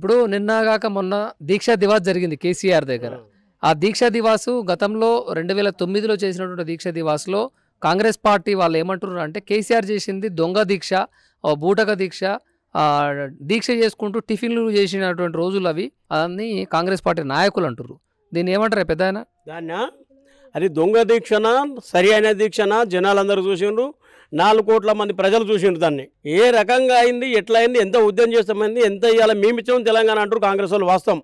ఇప్పుడు నిన్నగాక మొన్న దీక్షా దివాస్ జరిగింది కేసీఆర్ దగ్గర. ఆ దీక్షా దివాసు గతంలో 2009లో చేసినటువంటి దీక్షా దివాస్లో కాంగ్రెస్ పార్టీ వాళ్ళు ఏమంటున్నారు అంటే కేసీఆర్ చేసింది దొంగ దీక్ష, బూటక దీక్ష, దీక్ష చేసుకుంటూ టిఫిన్లు చేసినటువంటి రోజులు అవి అని కాంగ్రెస్ పార్టీ నాయకులు అంటున్నారు. దీన్ని ఏమంటారు పెద్ద ఆయన? దాన్ని అది దొంగ దీక్షన సరి అయిన దీక్షన జనాలందరూ చూసిండ్రు, 4 కోట్ల మంది ప్రజలు చూసిండ్రు. దాన్ని ఏ రకంగా అయింది, ఎట్లా అయింది, ఎంత ఉద్యమం చేస్తామైంది, ఎంత ఇవ్వాలి, మేము ఇచ్చాము తెలంగాణ అంటారు కాంగ్రెస్ వాళ్ళు. వాస్తవం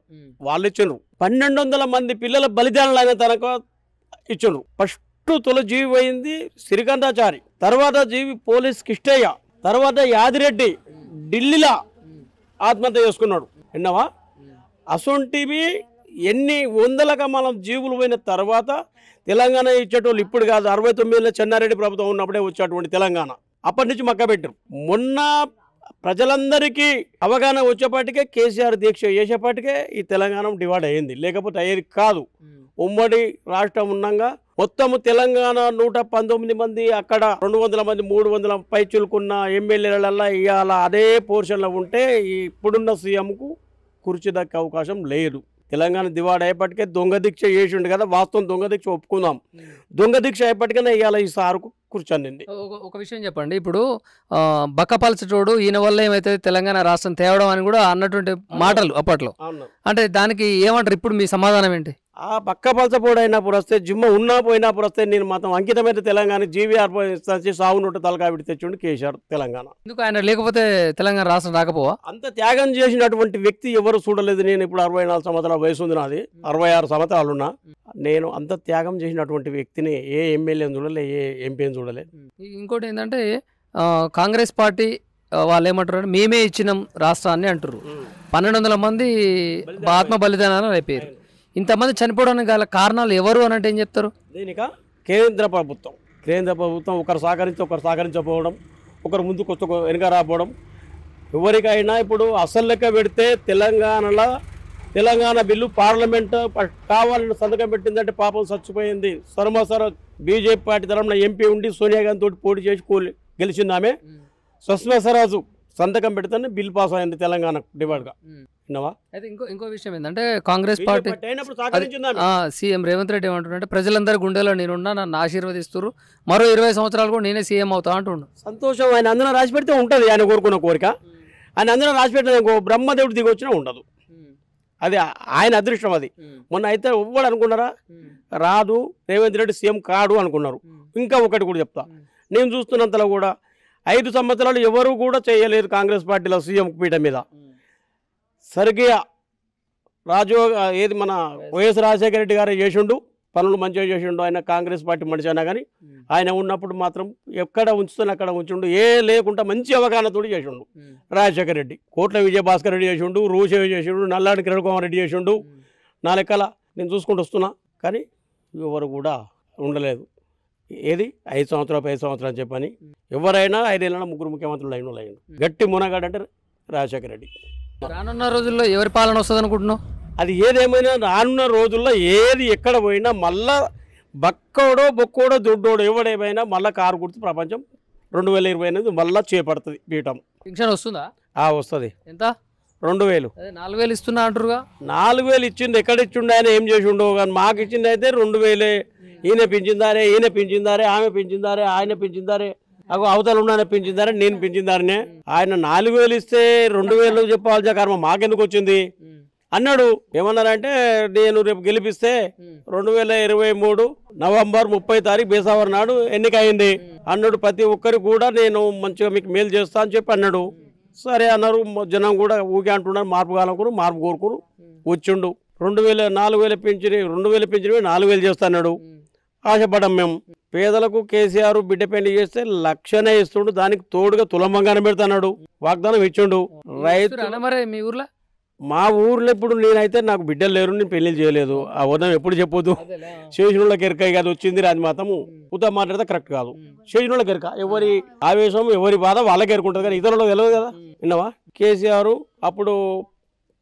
వాళ్ళు ఇచ్చిండ్రు. 1200 మంది పిల్లల బలిదానాలు అయిన తనకు ఇచ్చిండ్రు. ఫస్ట్ తొలి జీవి పోయింది శ్రీకంఠాచారి, తర్వాత జీవి పోలీస్ కిష్టయ్య, తర్వాత యాదిరెడ్డి ఢిల్లీలో ఆత్మహత్య చేసుకున్నాడు. విన్నావా? అసొంటివి ఎన్ని వందలుగా మనం జీవులు పోయిన తర్వాత తెలంగాణ ఇచ్చేటోళ్ళు ఇప్పుడు కాదు, 69లో చెన్నారెడ్డి ప్రభుత్వం ఉన్నప్పుడే వచ్చేటువంటి తెలంగాణ. అప్పటి నుంచి మక్క పెట్టారు. మొన్న ప్రజలందరికీ అవగాహన వచ్చేపాటికే కేసీఆర్ దీక్ష చేసేపాటికే ఈ తెలంగాణ డివైడ్ అయ్యింది, లేకపోతే అయ్యేది కాదు. ఉమ్మడి రాష్ట్రం ఉన్నాగా మొత్తము తెలంగాణ 119 మంది, అక్కడ 200 మంది 300 పైచులుకున్న ఎమ్మెల్యేలల్లా ఇవాళ అదే పోర్షన్లో ఉంటే ఇప్పుడున్న సీఎంకు కుర్చీ దక్కే అవకాశం లేదు. తెలంగాణ దివాడు అయ్యేపటికే దొంగ దీక్ష చేసిండు కదా, వాస్తవం దొంగ దీక్ష ఒప్పుకుందాం. దొంగ దీక్ష అయ్యేపటికనే ఇవాళ ఈ సారుకు కూర్చొనింది. ఒక విషయం చెప్పండి, ఇప్పుడు బక్కపలచటోడు ఈయన వల్ల ఏమైతే తెలంగాణ రాష్ట్రం తేవడం అని కూడా అన్నటువంటి మాటలు అప్పట్లో, అంటే దానికి ఏమంటారు? ఇప్పుడు మీ సమాధానం ఏంటి? ఆ పక్క పలసపోడు అయినప్పుడు వస్తే, జిమ్మ ఉన్నా పోయినప్పుడు వస్తే నేను మాత్రం అంకితమైన తెలంగాణ జీవీఆర్ సాగు నోటు తలకాబిడి తెచ్చిండు కేసీఆర్ తెలంగాణ. ఎందుకు ఆయన లేకపోతే తెలంగాణ రాష్ట్రం రాకపోవా? అంత త్యాగం చేసినటువంటి వ్యక్తి ఎవరు చూడలేదు. నేను ఇప్పుడు 64 సంవత్సరాల వయసు ఉంది నాది, 66 సంవత్సరాలు ఉన్నా. నేను అంత త్యాగం చేసినటువంటి వ్యక్తిని ఏ ఎమ్మెల్యేని చూడలే, ఏ ఎంపీని చూడలేదు. ఇంకోటి ఏంటంటే కాంగ్రెస్ పార్టీ వాళ్ళు ఏమంటారు అంటే మేమే ఇచ్చినాం రాష్ట్రాన్ని అంటారు. 1200 మంది ఆత్మ బలిదానాలు అయిపోయారు. ఇంతమంది చనిపోవడానికి గల కారణాలు ఎవరు అని అంటే ఏం చెప్తారు? దీనిక కేంద్ర ప్రభుత్వం ఒకరు సహకరించి ఒకరు సహకరించకపోవడం, ఒకరు ముందుకు వస్తూ వెనుక రాకపోవడం. ఎవరికైనా ఇప్పుడు అసలు లెక్క పెడితే తెలంగాణ బిల్లు పార్లమెంట్ కావాలని సంతకం పెట్టిందంటే పాపం చచ్చిపోయింది. సరమసర బీజేపీ పార్టీ తరఫున ఎంపీ ఉండి సోనియా గాంధీ తోటి పోటీ చేసి గెలిచింది ఆమె. సుష్మా స్వరాజు సంతకం పెడితేనే బిల్ పాస్ అయింది తెలంగాణ డివైడ్గా. విన్నావా? అయితే ఇంకో విషయం ఏంటంటే కాంగ్రెస్ పార్టీ సీఎం రేవంత్ రెడ్డి ఏమంటున్నారంటే ప్రజలందరి గుండెలో నేనున్నా, నన్ను ఆశీర్వదిస్తారు, మరో 20 సంవత్సరాలు కూడా నేనే సీఎం అవుతా అంటున్నాను. సంతోషం. ఆయన అందరం రాసి పెడితే ఉంటుంది ఆయన కోరుకున్న కోరిక. ఆయన అందరం రాసి పెట్టిన బ్రహ్మదేవుడు దిగి వచ్చినా ఉండదు. అది ఆయన అదృష్టం. అది మొన్న అయితే ఎవ్వడు అనుకున్నారా రాదు రేవంత్ రెడ్డి సీఎం కాడు అనుకున్నారు. ఇంకా ఒకటి కూడా చెప్తా, నేను చూస్తున్నంతలో కూడా 5 సంవత్సరాలు ఎవరు కూడా చేయలేదు కాంగ్రెస్ పార్టీలో సీఎం పీఠ మీద. సరిగ్గా ఏది మన వైఎస్ రాజశేఖర రెడ్డి గారే చేసిండు, పనులు మంచిగా చేసిండు. ఆయన కాంగ్రెస్ పార్టీ మనిషి అయినా కానీ ఆయన ఉన్నప్పుడు మాత్రం ఎక్కడ ఉంచుతాను అక్కడ ఉంచుండు, ఏ లేకుండా మంచి అవగాహనతో చేసిండు రాజశేఖర రెడ్డి. కోట్ల విజయభాస్కర్ రెడ్డి చేసిండు, రూషేవి చేసిండు, నల్లాడి కిరణ్ కుమార్ రెడ్డి చేసిండు. నా లెక్కల నేను చూసుకుంటూ వస్తున్నా, కానీ ఎవరు కూడా ఉండలేదు. ఏది 5 సంవత్సరాలు 5 సంవత్సరాలు అని చెప్పని ఎవరైనా 5 ఏళ్ళ 3 ముఖ్యమంత్రులు అయిన వాళ్ళు అయ్యిండు. గట్టి మునగాడంటే రాజశేఖర రెడ్డి. రానున్న రోజుల్లో ఎవరి పాలన వస్తుంది అనుకుంటున్నావు? అది ఏదేమైనా రానున్న రోజుల్లో ఏది ఎక్కడ పోయినా మళ్ళా బక్కోడో బొక్కోడో దుడ్డోడో ఎవడేమైనా మళ్ళీ కారు గుర్తు ప్రపంచం 2028 మళ్ళీ చేపడుతుంది పీఠం. పింఛన్ వస్తుందా? వస్తుంది. ఎంత? 2000. 4000 ఇస్తున్నా అంటారుగా. 4000 ఇచ్చింది ఎక్కడ ఇచ్చిండు ఆయన, ఏం చేసి ఉండవు. కానీ మాకు ఇచ్చింది అయితే 2000. ఈయన పింఛిందారే, ఈయన పింఛిందారే, ఆమె పింఛిందారే, ఆయన పింఛిందారే, అవతల ఉన్న పింఛిందారే, నేను పింఛిందారనే. ఆయన 4000 ఇస్తే 2000 చెప్పాల్సిన కర్మ మాకెందుకు వచ్చింది అన్నాడు. ఏమన్నారంటే నేను రేపు గెలిపిస్తే 2023 నవంబర్ 30 తారీఖు బేసావర్ నాడు ఎన్నిక అయింది అన్నాడు. ప్రతి ఒక్కరికి కూడా నేను మంచిగా మీకు మేలు చేస్తా అని చెప్పి అన్నాడు. సరే అన్నారు. జనం కూడా ఊకే అంటున్నారు, మార్పు కాలనుకుని మార్పు కోరుకుని వచ్చిండు. 4000 పింఛని 4000 చేస్తాడు. ఆశపడ్డాం మేము. పేదలకు కేసీఆర్ బిడ్డ పెళ్లి చేస్తే 1,00,000 ఇస్తుండు, దానికి తోడుగా తులంబంగారం పెడతాడు, వాగ్దానం ఇచ్చిండు. మీ ఊర్లో మా ఊర్లో ఇప్పుడు నేనైతే నాకు బిడ్డలు లేరు, నేను పెళ్లి చేయలేదు. ఆ ఉదయం ఎప్పుడు చెప్పొద్దు. చేసినోళ్ళకి ఎరకాయ కాదు వచ్చింది రాజు మాత్రము ఉత్తమ మాట్లాడితే కరెక్ట్ కాదు. చేసినోళ్ళకి ఎరక, ఎవరి ఆవేశం ఎవరి బాధ వాళ్ళకి ఎరుకుంటుంది, కానీ ఇతరులకు తెలియదు కదా. విన్నావా? కేసీఆర్ అప్పుడు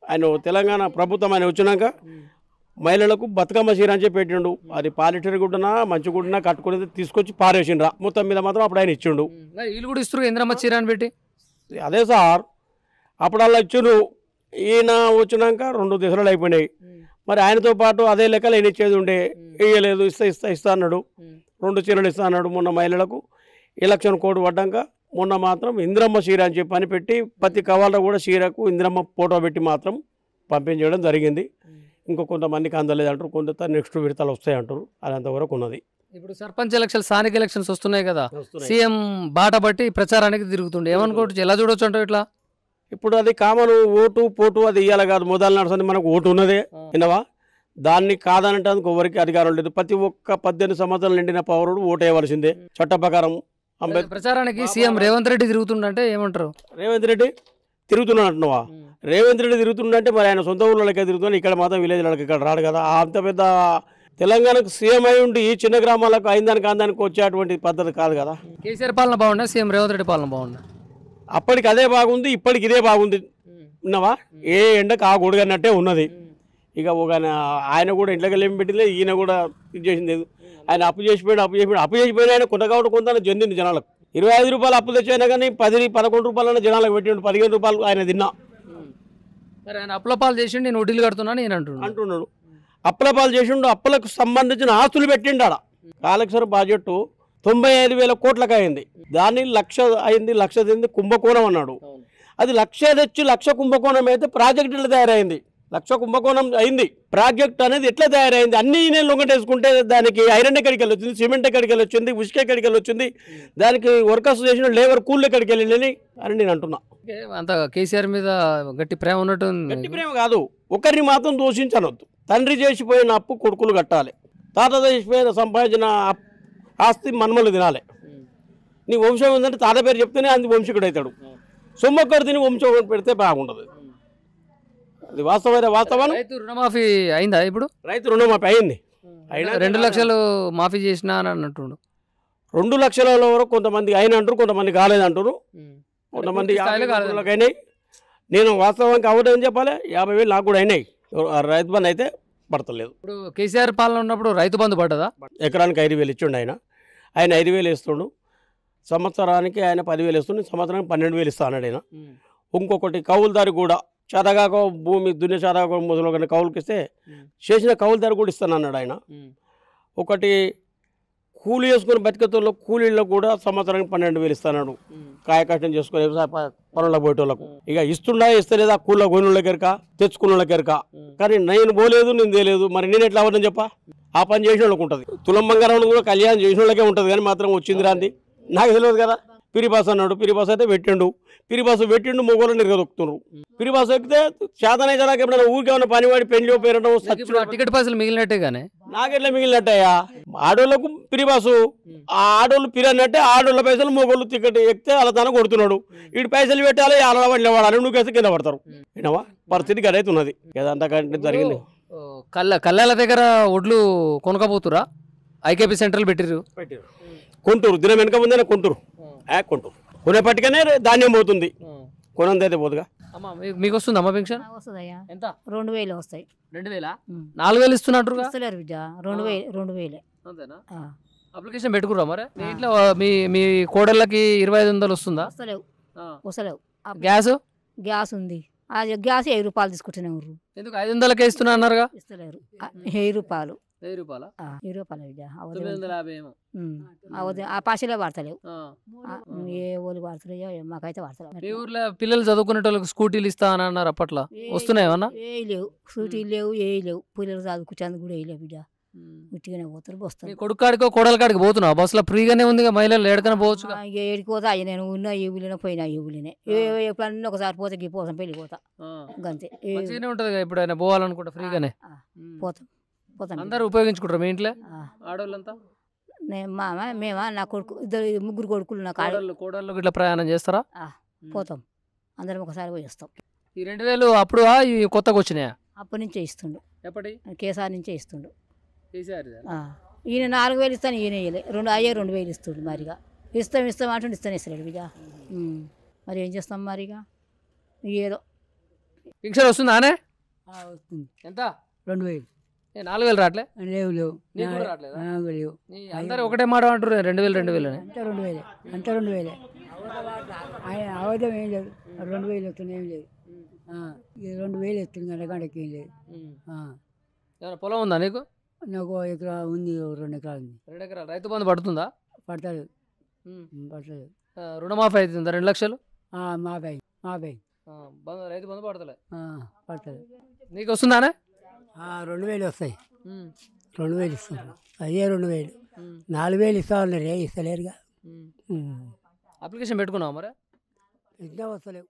ఆయన తెలంగాణ ప్రభుత్వం ఆయన వచ్చినాక మహిళలకు బతుకమ్మ చీర అని చెప్పి పెట్టిండు. అది పాలిటరీ గుడ్డనా మంచి గుడ్డనా కట్టుకునేది తీసుకొచ్చి పారేసిండ్రా. మొత్తం మీద మాత్రం అప్పుడు ఆయన ఇచ్చిండు. వీళ్ళు కూడా ఇస్తారు ఇంద్రమ్మ చీర అని పెట్టి. అదే సార్, అప్పుడు అలా ఇచ్చిండ్రు. ఈయన వచ్చినాక 2 దశలు అయిపోయినాయి. మరి ఆయనతో పాటు అదే లెక్కలు ఆయన ఇచ్చేది ఉండే, ఇయ్యలేదు. ఇస్తా అన్నాడు. 2 చీరలు ఇస్తా అన్నాడు. మొన్న మహిళలకు ఎలక్షన్ కోడ్ పడ్డాక మొన్న మాత్రం ఇంద్రమ్మ చీర అని చెప్పి అని పెట్టి ప్రతి కవర్లో కూడా చీరకు ఇంద్రమ్మ ఫోటో పెట్టి మాత్రం పంపించడం జరిగింది. ఇంకో కొంతమందికి అందలేదంటారు, కొంత నెక్స్ట్ విడతలు వస్తాయి అంటారు. అది అంతవరకు ఉన్నది. ఇప్పుడు సర్పంచ్ ఎలక్షన్, స్థానిక ఎలక్షన్స్ వస్తున్నాయి కదా, సీఎం బాట బట్టి ప్రచారానికి తిరుగుతుండే, ఏమనుకోవచ్చు, ఎలా చూడొచ్చు అంటావు ఇట్లా? ఇప్పుడు అది కామన్, ఓటు పోటు అది ఇవ్వాలి కాదు, మొదలు నడుస్తుంది. మనకు ఓటు ఉన్నదే వినవా, దాన్ని కాదనటానికి ఎవరికి అధికారం లేదు. ప్రతి ఒక్క 18 సంవత్సరాలు నిండిన పౌరుడు ఓటు వేయవలసిందే చట్ట ప్రకారం. ప్రచారానికి సీఎం రేవంత్ రెడ్డి తిరుగుతుండంటే ఏమంటారు? రేవంత్ రెడ్డి తిరుగుతున్నాడు అంటున్నావా? రేవంత్ రెడ్డి తిరుగుతుండంటే మరి ఆయన సొంత ఊళ్ళకే తిరుగుతున్నాడు, ఇక్కడ మాత్రం విలేజ్లకి ఇక్కడ రాడు కదా. అంత పెద్ద తెలంగాణకు సీఎం అయి ఉండి ఈ చిన్న గ్రామాలకు అయిందానికి అందానికి వచ్చేటువంటి పద్ధతి కాదు కదా. కేసీఆర్ పాలన బాగుందా, సీఎం రేవంత్ రెడ్డి పాలన బాగుందా? అప్పటికి అదే బాగుంది, ఇప్పటికి ఇదే బాగుంది. విన్నావా, ఏ ఎండకు ఆ గొడుగన్నట్టే ఉన్నది. ఇక ఒక ఆయన కూడా ఇంట్లోకి వెళ్ళి పెట్టింది, ఈయన కూడా ఇది చేసింది లేదు. ఆయన అప్పు చేసిపోయాడు ఆయన కొంత కాబట్టి కొంత చెందింది జనాలకు. 25 రూపాయలు అప్పు తెచ్చైనా కానీ 10-11 రూపాయలన్న జనాలకు పెట్టిండు, 15 రూపాయలు ఆయన తిన్నా. మరి ఆయన అప్పుల పాలు చేసిండు, నేను వడ్డీలు కడుతున్నాను నేను అంటున్నాడు. అప్పుల పాలు చేసిండు, అప్పులకు సంబంధించిన ఆస్తులు పెట్టిండు ఆడ. కాళేశ్వరం ప్రాజెక్టు 95,000 కోట్లకు అయింది. దాన్ని 1,00,000 అయింది, 1,00,000 తింది కుంభకోణం అన్నాడు. అది 1,00,000 తెచ్చి 1,00,000 కుంభకోణం అయితే ప్రాజెక్ట్ ఎట్లా తయారైంది? 1,00,000 కుంభకోణం అయింది. ప్రాజెక్ట్ అనేది ఎట్లా తయారైంది? అన్ని నేను లొంగటేసుకుంటే దానికి ఐరన్ ఎక్కడికి వెళ్ళి వచ్చింది, సిమెంట్ ఎక్కడికి వెళ్ళి వచ్చింది, ఉసుక ఎక్కడికి వెళ్ళి వచ్చింది, దానికి వర్కర్స్ చేసిన లేబర్ కూల్ ఎక్కడికి వెళ్ళి అని నేను అంటున్నా. అంత కేసీఆర్ మీద గట్టి ప్రేమ ఉన్నట్టు. గట్టి ప్రేమ కాదు, ఒకరిని మాత్రం దూషించనొద్దు. తండ్రి చేసిపోయిన అప్పు కొడుకులు కట్టాలి, తాత చేసిపోయిన సంపాదించిన ఆస్తి మనమలు తినాలి. నీ వంశం ఏంటంటే తాత పేరు చెప్తేనే అది వంశకుడు అవుతాడు. సొమ్మొక్కడు తిని వంశం పెడితే బాగుండదు. అది వాస్తవమైన వాస్తవం. రైతు రుణమాఫీ అయిందా? ఇప్పుడు రైతు రుణమాఫీ అయింది. అయినా 2 లక్షలు మాఫీ చేసినా అని అన్నట్టు. 2 లక్షల వరకు కొంతమంది అయిన అంటారు, కొంతమంది కాలేదంటారు, కొంతమంది 50,000 అయినాయి. నేను వాస్తవానికి అవదని చెప్పాలి, 50,000 నాకు కూడా అయినాయి. రైతు బంధు అయితే పడతలేదు. ఇప్పుడు కేసీఆర్ పాలన ఉన్నప్పుడు రైతు బంధు పడ్డదా? ఎకరానికి 5,000 ఇచ్చిండు ఆయన 5,000 ఇస్తుండు. సంవత్సరానికి ఆయన 10,000 ఇస్తుండు, సంవత్సరానికి 12,000 ఇస్తా అన్నాడు ఆయన. ఇంకొకటి కౌలుదారి కూడా చాతగాక భూమి దున్నే చాతగాక మొదలు కౌలుకి ఇస్తే చేసిన కౌలుదారి కూడా ఇస్తాను అన్నాడు ఆయన. ఒకటి కూలి చేసుకుని బతికేతోళ్ళు కూలీళ్ళకు కూడా సంవత్సరానికి 12,000 ఇస్తున్నాడు. కాయ కష్టం చేసుకుని వ్యవసాయ పనులకు పోయేటోళ్ళకు. ఇక ఇస్తుండా ఇస్తలేదా కూల గోనుల ఎరక తెచ్చుకున్న ఎరక. కానీ నేను పోలేదు, నేను తేలేదు, మరి నేను ఎట్లా అవ్వదని చెప్పా? ఆ పని చేసిన వాళ్ళకి ఉంటుంది. తులం బంగారం కూడా కళ్యాణం చేసిన వాళ్ళకే ఉంటుంది, కానీ మాత్రం వచ్చింది రాంది నాకు తెలియదు కదా. పిరిబాస్ అన్నాడు, పిరిబాస్ అయితే పెట్టిండు, పిరిబాసు పెట్టిండు, మొగోళ్ళని నిరగదొక్కుతున్నారు. పిరిబాసు ఎక్కితే శాతనైతే ఎప్పుడైనా ఊరికి ఏమైనా పనివాడి పెళ్లి పేరడం టికెట్ పైసలు మిగిలినట్టే కానీ నాకెట్లా మిగిలినట్టయ్యా? ఆడోళ్ళకు పిరిబాసు, ఆ ఆడోళ్ళు పిరన్నట్టే ఆడోళ్ళ పైసలు మొగోళ్ళు టికెట్ ఎక్కితే అలా తన కొడుతున్నాడు. వీడి పైసలు పెట్టాలి, అలవాళ్ళు వాడాలి, నువ్వు వేస్తే కింద పడతారు. వినవా, పరిస్థితి గడైతే ఉన్నది. ఏదంతా జరిగింది. కళ్ళ దగ్గర ఒడ్లు కొనకపోతురా? ఐకేపీ సెంటర్లు పెట్టిరు, కొంటూరు దినం వెనక ముందే కొంటూరు కొనేపట్టుకనే ధాన్యం పోతుంది, కొనందైతే పోదుగా. మీకు వస్తుంది అమ్మ పెన్షన్? వస్తుందయ్యా, ఎంత? 2,000 వస్తాయి. 2,000? 4,000 ఇస్తున్నట్టు వస్తలేరు బిడ్డ, 2,000. అంతేనా? అప్లికేషన్ పెట్టుకురా మరి మీ ఇంట్లో? మీ కోడళ్ళకి 2,500 వస్తుందా? వస్తలేవు. గ్యాస్ ఉంది, గ్యాస్ 1000 రూపాయలు తీసుకుంటూనే ఉన్నారు. ఎందుకు 500కే ఇస్తున్నా అన్నారుగా? ఇస్తలేరు. 1000 రూపాయలు. 1000 రూపాయలు? 1000 రూపాయలు బిడ్డ. 950 ఏమో. ఆ పాషలే వాడతలేవు, ఏ ఓళ్ళు వాడతలేయో మాకైతే వాడతలేవు. మీ ఊర్లో పిల్లలు చదువుకునే వాళ్ళకి స్కూటీలు ఇస్తా అని అన్నారు, అప్పట్లో వస్తున్నాయి ఏమన్నా? ఏ లేవు, స్కూటీలు లేవు, ఏ లేవు. పిల్లలు చదువుకుంటాను కూడా వేయలేవు బిడ్డ, ఉట్టిగానే పోతారు వస్తారు. కొడుకు కాడికో కోడల కాడికి పోతున్నావు? బస్సులో ఫ్రీగానే ఉంది, మహిళలు ఎక్కడికైనా పోవచ్చు. ఏడికి పోతా అయ్యా, నేను ఉన్న ఈ ఊళ్ళో పోయినా ఈ ఊళ్ళోనే. ఎప్పుడన్నా ఒకసారి పోతే పోతాం, పెళ్ళి పోతా అంతే. మంచిగానే ఉంటుంది ఇప్పుడు ఆయన పోవాలనుకుంటా ఫ్రీగానే పోతాం. అందరూ ఉపయోగించుకుంటారు మీ ఇంట్లో ఆడవాళ్ళంతా? మేమా నా కొడుకు 3 కొడుకులు, నా కోడళ్ళు ఇట్లా ప్రయాణం చేస్తారా? పోతాం, అందరం ఒకసారి పోయి వస్తాం. ఈ 2,000 అప్పుడు కొత్తగా వచ్చినాయా? అప్పటి నుంచే ఇస్తుండు, ఎప్పటి? కేసీఆర్ నుంచే ఇస్తుండు. ఈయన 4,000 ఇస్తాను, ఈయన ఇయ్యలే. 2,000 ఇస్తుండు. మరిగా ఇస్తాం అంటుండే, ఇస్తాను బిడ్డ. మరి ఏం చేస్తాం మరిగా, ఏదో పింఛన్ వస్తుందానే? వస్తుంది. ఎంత? 2,000. 4,000 రావట్లే? లేవు. అందరూ ఒకటే మాట అంటారు 2,000 అంతా 2,000 ఆయన అవడం ఏం లేదు. 2,000 వస్తుంది, ఏం లేదు. ఇది 2000 ఇస్తుంది గంటకి ఏం లేదు. ఏమైనా పొలం ఉందా నీకు? నాకు 1 ఎకరా ఉంది, 2 ఎకరాలు ఉంది. 2 ఎకరాలు రైతు బంధు పడుతుందా? పడతాడు పడతాడు. రుణమాఫీ అవుతుందా 2 లక్షలు? మాబాయి రైతు బంధు పడతలే. పడతాడు. నీకు వస్తుందానే? 2000 వస్తాయి. 2000 ఇస్తారు. అదే 2000. 4000 ఇస్తామన్నారు, ఇస్తలేరుగా. అప్లికేషన్ పెట్టుకున్నావా మరి? ఇంకా వస్తలేవు.